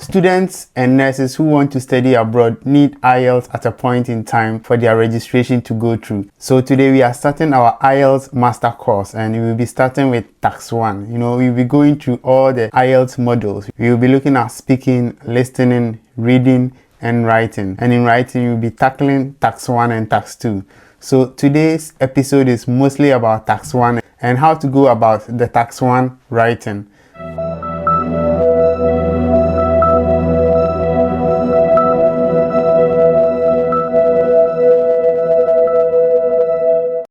Students and nurses who want to study abroad need IELTS at a point in time for their registration to go through. So today we are starting our IELTS master course, and we will be starting with Task 1. We'll be going through all the IELTS modules. We will be looking at speaking, listening, reading, and writing. And in writing, we'll be tackling Task 1 and Task 2. So today's episode is mostly about Task 1 and how to go about the Task 1 writing.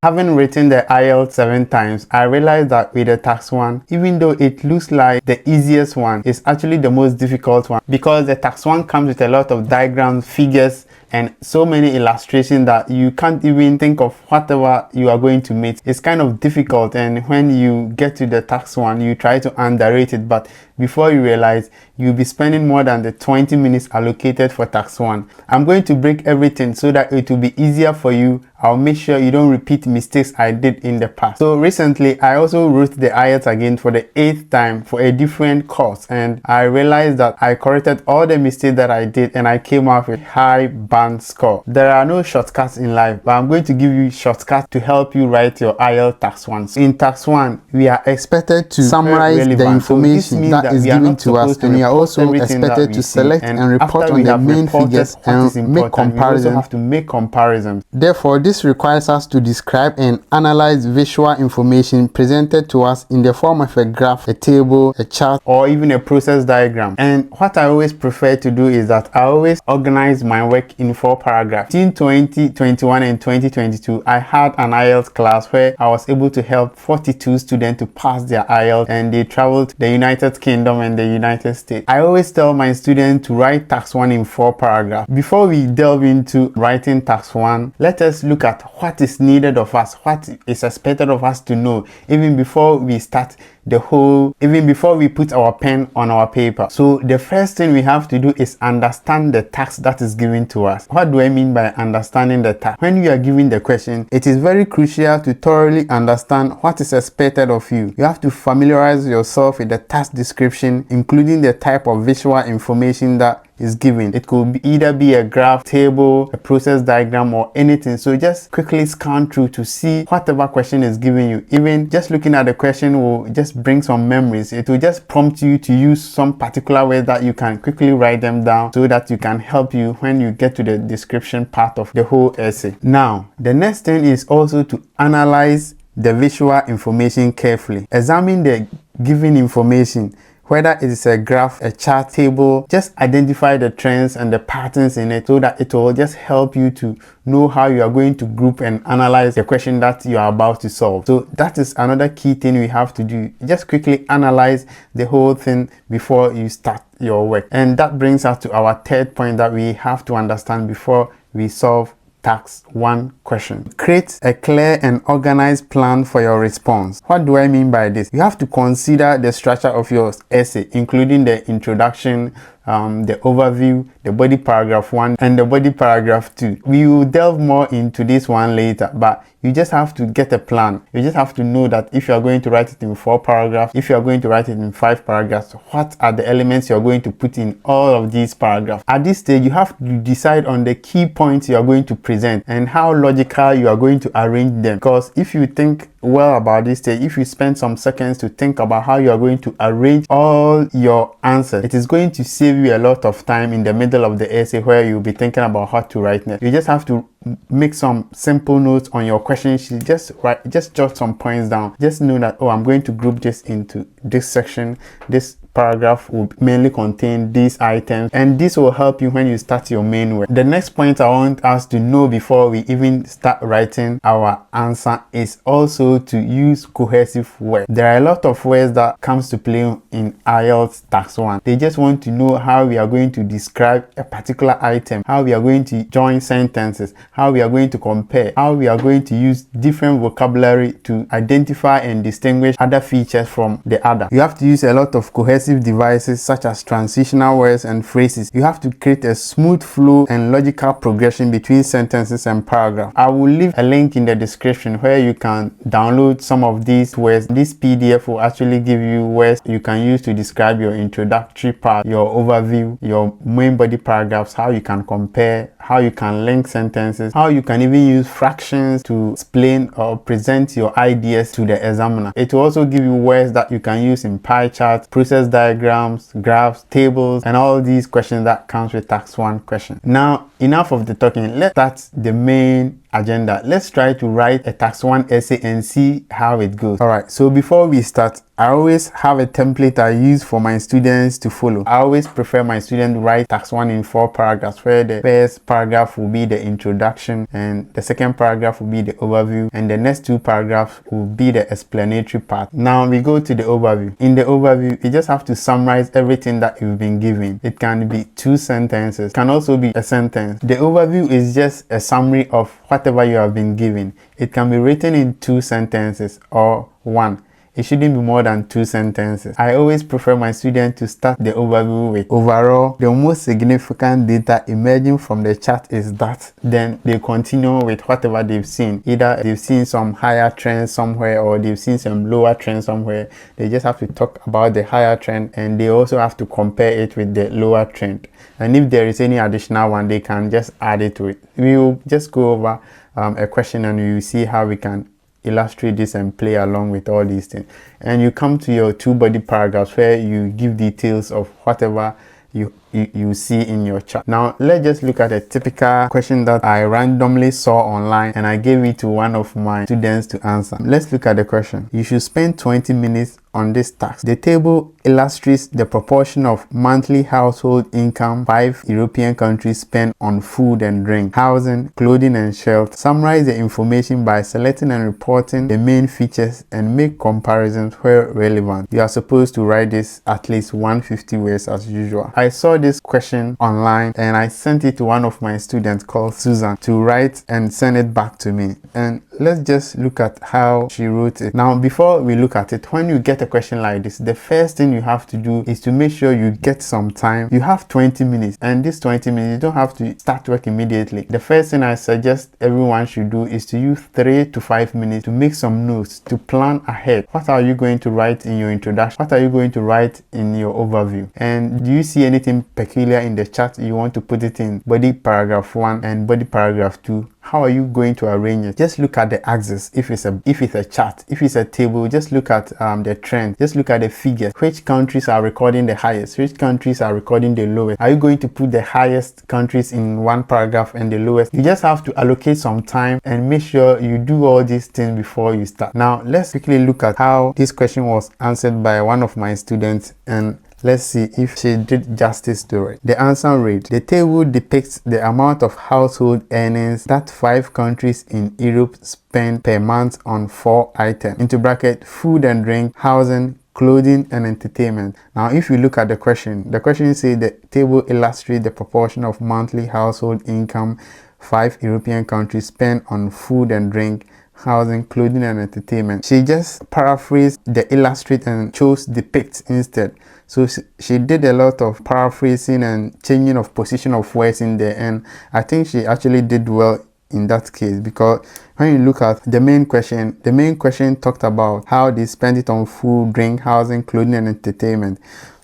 Having written the IELTS 7 times, I realized that with the Task 1, even though it looks like the easiest one, it's actually the most difficult one, because the Task 1 comes with a lot of diagrams, figures, and so many illustrations that you can't even think of whatever you are going to meet. It's kind of difficult, and when you get to the Task 1, you try to underrate it, but before you realize, you'll be spending more than the 20 minutes allocated for Task 1. I'm going to break everything so that it will be easier for you. I'll make sure you don't repeat mistakes I did in the past. So recently, I also wrote the IELTS again for the 8th time for a different course, and I realized that I corrected all the mistakes that I did and I came out with high band score. There are no shortcuts in life, but I'm going to give you shortcuts to help you write your IELTS Task 1. So in Task 1, we are expected to summarize the information that is given to us, and we are also expected to select and report on the main figures and make comparisons. We also have to make comparisons. Therefore, this requires us to describe and analyze visual information presented to us in the form of a graph, a table, a chart, or even a process diagram. And what I always prefer to do is that I always organize my work in 4 paragraphs. In 2021 and 2022, I had an IELTS class where I was able to help 42 students to pass their IELTS, and they traveled to the United Kingdom and the United States. I always tell my students to write Task 1 in 4 paragraphs. Before we delve into writing Task 1, let us look at what is needed of us, what is expected of us to know, even before we start even before we put our pen on our paper. So the first thing we have to do is understand the task that is given to us. What do I mean by understanding the task? When you are given the question, it is very crucial to thoroughly understand what is expected of you. You have to familiarize yourself with the task description, including the type of visual information that is given. It could either be a graph, table, a process diagram, or anything. So just quickly scan through to see whatever question is given you. Even just looking at the question will just bring some memories. It will just prompt you to use some particular way that you can quickly write them down so that you can help you when you get to the description part of the whole essay. Now, the next thing is also to analyze the visual information carefully. Examine the given information, whether it is a graph, a chart, table. Just identify the trends and the patterns in it so that it will just help you to know how you are going to group and analyze the question that you are about to solve. So that is another key thing we have to do. Just quickly analyze the whole thing before you start your work. And that brings us to our third point that we have to understand before we solve Task 1 question. Create a clear and organized plan for your response. What do I mean by this? You have to consider the structure of your essay, including the introduction, the overview, the body paragraph 1, and the body paragraph 2. We will delve more into this one later, but you just have to get a plan. You just have to know that if you are going to write it in 4 paragraphs, if you are going to write it in 5 paragraphs, what are the elements you are going to put in all of these paragraphs. At this stage, you have to decide on the key points you are going to present and how logical you are going to arrange them. Because if you think well about this stage, if you spend some seconds to think about how you are going to arrange all your answers, it is going to save you a lot of time in the middle of the essay where you'll be thinking about how to write next. You just have to make some simple notes on your question sheet. Just jot some points down. Just know that, oh, I'm going to group this into this section. This paragraph will mainly contain these items, and this will help you when you start your main work. The next point I want us to know before we even start writing our answer is also to use cohesive words. There are a lot of words that comes to play in IELTS Task 1. They just want to know how we are going to describe a particular item, how we are going to join sentences, how we are going to compare, how we are going to use different vocabulary to identify and distinguish other features from the other. You have to use a lot of cohesive recursive devices such as transitional words and phrases. You have to create a smooth flow and logical progression between sentences and paragraphs. I will leave a link in the description where you can download some of these words. This PDF will actually give you words you can use to describe your introductory part, your overview, your main body paragraphs, how you can compare, how you can link sentences, how you can even use fractions to explain or present your ideas to the examiner. It will also give you words that you can use in pie charts, process diagrams, graphs, tables, and all these questions that comes with tax 1 question. Now, enough of the talking. Let's start the main agenda. Let's try to write a tax 1 essay and see how it goes. All right, so before we start, I always have a template I use for my students to follow. I always prefer my students write tax 1 in 4 paragraphs, where the first paragraph will be the introduction, and the second paragraph will be the overview, and the next 2 paragraphs will be the explanatory part. Now we go to the overview. In the overview, you just have to summarize everything that you've been given. It can be 2 sentences, can also be a sentence. The overview is just a summary of whatever you have been given. It can be written in 2 sentences or 1. It shouldn't be more than 2 sentences. I always prefer my students to start the overview with overall, the most significant data emerging from the chart is that. Then they continue with whatever they've seen. Either they've seen some higher trends somewhere or they've seen some lower trends somewhere. They just have to talk about the higher trend, and they also have to compare it with the lower trend. And if there is any additional one, they can just add it to it. We will just go over a question and you will see how we can illustrate this and play along with all these things. And you come to your 2 body paragraphs where you give details of whatever you see in your chart. Now let's just look at a typical question that I randomly saw online and I gave it to one of my students to answer. Let's look at the question. You should spend 20 minutes on this task. The table illustrates the proportion of monthly household income 5 European countries spend on food and drink, housing, clothing and shelter. Summarize the information by selecting and reporting the main features and make comparisons where relevant. You are supposed to write this at least 150 words as usual. I saw this question online and I sent it to one of my students called Susan to write and send it back to me. And let's just look at how she wrote it. Now, before we look at it, when you get a question like this, the first thing you have to do is to make sure you get some time. You have 20 minutes, and this 20 minutes, you don't have to start work immediately. The first thing I suggest everyone should do is to use 3 to 5 minutes to make some notes, to plan ahead. What are you going to write in your introduction? What are you going to write in your overview? And do you see anything peculiar in the chart you want to put it in body paragraph 1 and body paragraph 2? How are you going to arrange it? Just look at the axis. If it's a chart, if it's a table, just look at the trend. Just look at the figures. Which countries are recording the highest? Which countries are recording the lowest? Are you going to put the highest countries in one paragraph and the lowest? You just have to allocate some time and make sure you do all these things before you start. Now, let's quickly look at how this question was answered by one of my students, and let's see if she did justice to it. The answer reads: the table depicts the amount of household earnings that 5 countries in Europe spend per month on 4 items, into bracket, food and drink, housing, clothing and entertainment. Now, if you look at the question says the table illustrates the proportion of monthly household income 5 European countries spend on food and drink, housing, clothing and entertainment. She just paraphrased the illustrate and chose depict instead. So she did a lot of paraphrasing and changing of position of words in there, and I think she actually did well in that case, because when you look at the main question talked about how they spent it on food, drink, housing, clothing and entertainment.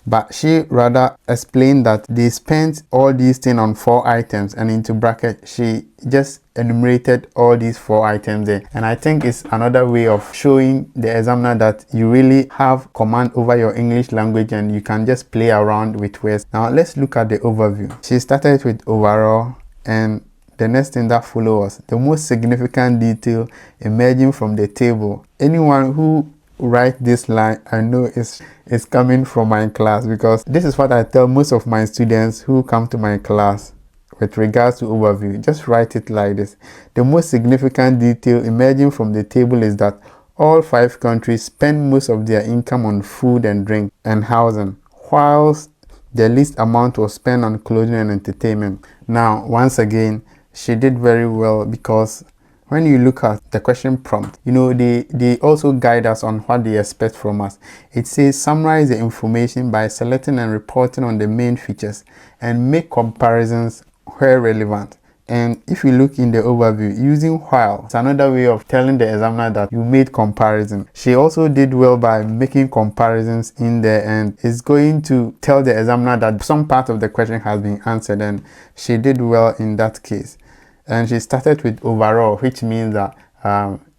But she rather explained that they spent all these things on 4 items, and into bracket she just enumerated all these 4 items there. And I think it's another way of showing the examiner that you really have command over your English language and you can just play around with words. Now let's look at the overview. She started with overall, and the next thing that followed was the most significant detail emerging from the table. Anyone who write this line, I know it's coming from my class, because this is what I tell most of my students who come to my class with regards to overview. Just write it like this: the most significant detail emerging from the table is that all 5 countries spend most of their income on food and drink and housing, whilst the least amount was spent on clothing and entertainment. Now, once again, she did very well, because When you look at the question prompt, they also guide us on what they expect from us. It says summarize the information by selecting and reporting on the main features and make comparisons where relevant. And if you look in the overview, using while, it's another way of telling the examiner that you made comparison. She also did well by making comparisons in there, and it's going to tell the examiner that some part of the question has been answered, and she did well in that case. And she started with overall, which means that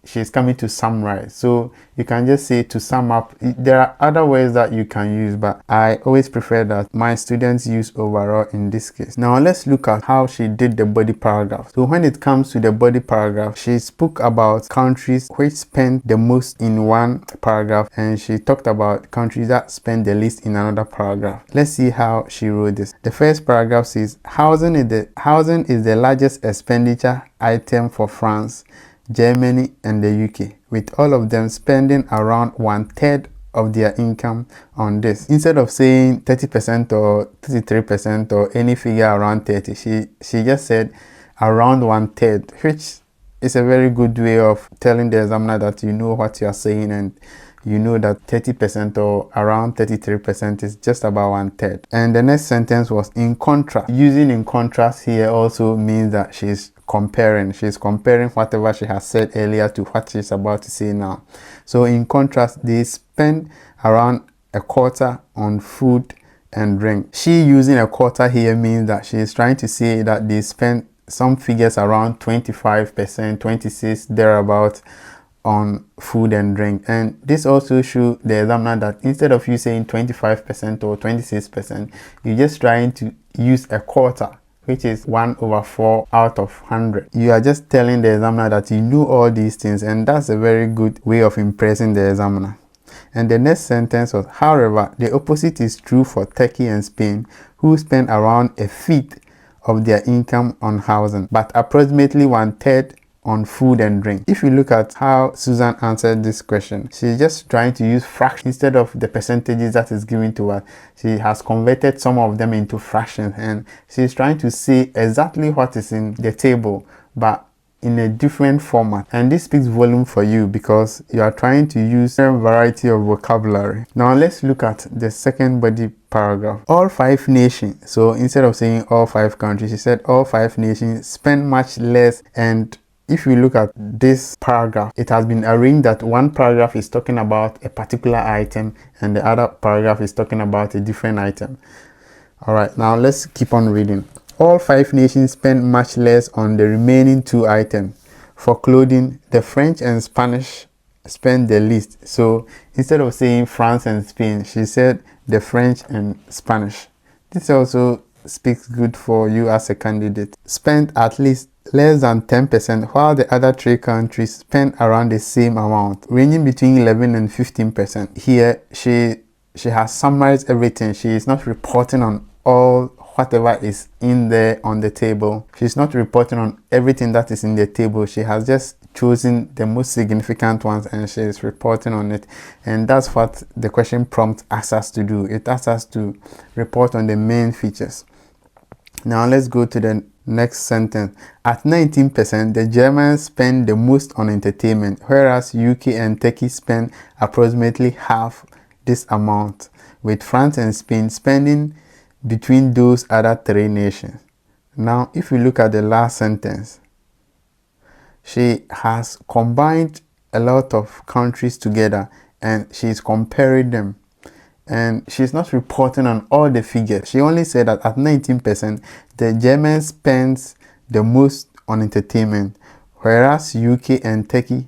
she's coming to summarize. So you can just say to sum up. There are other ways that you can use, but I always prefer that my students use overall in this case. Now let's look at how she did the body paragraph. So when it comes to the body paragraph, she spoke about countries which spend the most in one paragraph, and she talked about countries that spend the least in another paragraph. Let's see how she wrote this. The first paragraph says housing is the largest expenditure item for France, Germany and the UK, with all of them spending around 1/3 of their income on this. Instead of saying 30% or 33% or any figure around 30, she just said around 1/3, which is a very good way of telling the examiner that you know what you are saying, and you know that 30% or around 33% is just about 1/3. And the next sentence was in contrast. Using in contrast here also means that she's comparing whatever she has said earlier to what she's about to say now. So in contrast, they spend around 1/4 on food and drink. She using 1/4 here means that she is trying to say that they spend some figures around 25%, 26 thereabout on food and drink. And this also shows the examiner that instead of you saying 25% or 26%, you're just trying to use 1/4, which is 1/4 out of 100. You are just telling the examiner that you know all these things, and that's a very good way of impressing the examiner. And the next sentence was, however, the opposite is true for Turkey and Spain, who spend around 1/5 of their income on housing, but approximately 1/3 on food and drink. If you look at how Susan answered this question, she's just trying to use fractions instead of the percentages that is given to her. She has converted some of them into fractions, and she's trying to say exactly what is in the table, but in a different format. And this speaks volume for you because you are trying to use a variety of vocabulary. Now let's look at the second body paragraph. All 5 nations, so instead of saying all 5 countries, she said all 5 nations spend much less. And if you look at this paragraph, it has been arranged that one paragraph is talking about a particular item and the other paragraph is talking about a different item. All right, now let's keep on reading. All 5 nations spend much less on the remaining 2 items. For clothing, the French and Spanish spend the least. So instead of saying France and Spain, she said the French and Spanish. This also speaks good for you as a candidate. Spend at least less than 10%, while the other 3 countries spend around the same amount, ranging between 11 and 15%. Here, she has summarized everything. She is not reporting on all whatever is in there on the table. She's not reporting on everything that is in the table. She has just chosen the most significant ones and she is reporting on it. And that's what the question prompt asks us to do. It asks us to report on the main features. Now let's go to the next sentence. At 19%, the Germans spend the most on entertainment, whereas UK and Turkey spend approximately half this amount, with France and Spain spending between those other 3 nations. Now, if you look at the last sentence, she has combined a lot of countries together and she's comparing them. And she's not reporting on all the figures. She only said that at 19%, the Germans spends the most on entertainment, whereas UK and Turkey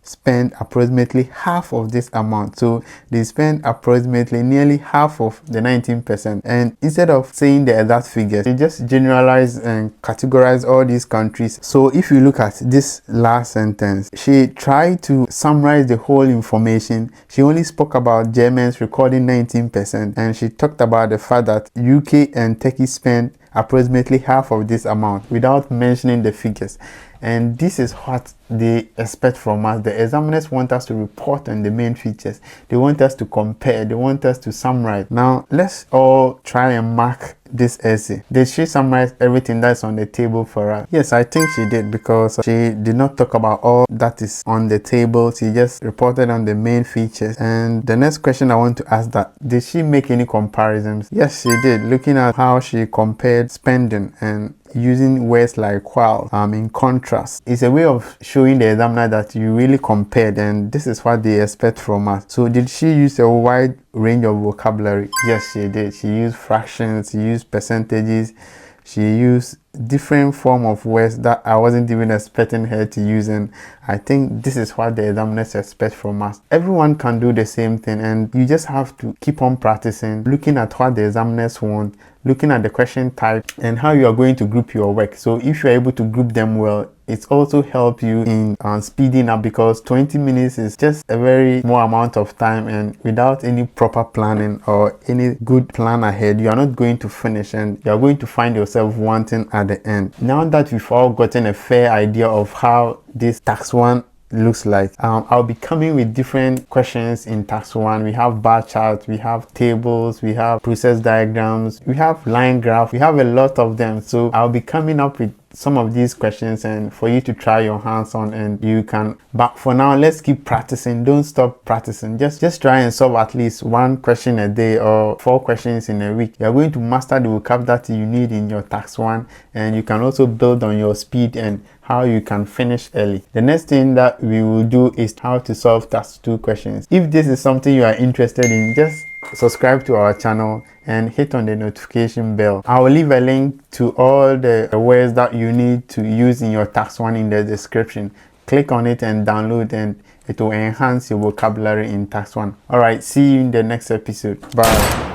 spend approximately half of this amount. So they spend approximately nearly half of the 19%. And instead of saying the exact figures, they just generalize and categorize all these countries. So if you look at this last sentence, she tried to summarize the whole information. She only spoke about Germans recording 19%, and she talked about the fact that UK and Turkey spend approximately half of this amount without mentioning the figures. And this is what they expect from us. The examiners want us to report on the main features. They want us to compare. They want us to summarize. Now, let's all try and mark this essay? Did she summarize everything that's on the table for us? Yes, I think she did, because she did not talk about all that is on the table. She just reported on the main features. And the next question I want to ask, that did she make any comparisons? Yes, she did, looking at how she compared spending and using words like while in contrast. It's a way of showing the examiner that you really compared, and this is what they expect from us. So did she use a wide range of vocabulary? Yes, she did. She used fractions, she used percentages, she used different form of words that I wasn't even expecting her to use, and I think this is what the examiners expect from us. Everyone can do the same thing, and you just have to keep on practicing, looking at what the examiners want, looking at the question type and how you are going to group your work. So if you're able to group them well, it's also help you in speeding up, because 20 minutes is just a very small amount of time, and without any proper planning or any good plan ahead, you are not going to finish, and you are going to find yourself wanting at the end. Now that we've all gotten a fair idea of how this tax 1 looks like, I'll be coming with different questions in tax 1. We have bar charts, we have tables, we have process diagrams, we have line graph, we have a lot of them. So I'll be coming up with some of these questions and for you to try your hands on, and you can, but for now let's keep practicing. Don't stop practicing. Just try and solve at least 1 question a day or 4 questions in a week. You're going to master the vocabulary that you need in your tax 1, and you can also build on your speed and how you can finish early. The next thing that we will do is how to solve tax 2 questions. If this is something you are interested in, just subscribe to our channel and hit on the notification bell. I will leave a link to all the words that you need to use in your tax 1 in the description. Click on it and download, and it will enhance your vocabulary in tax 1. All right, see you in the next episode. Bye.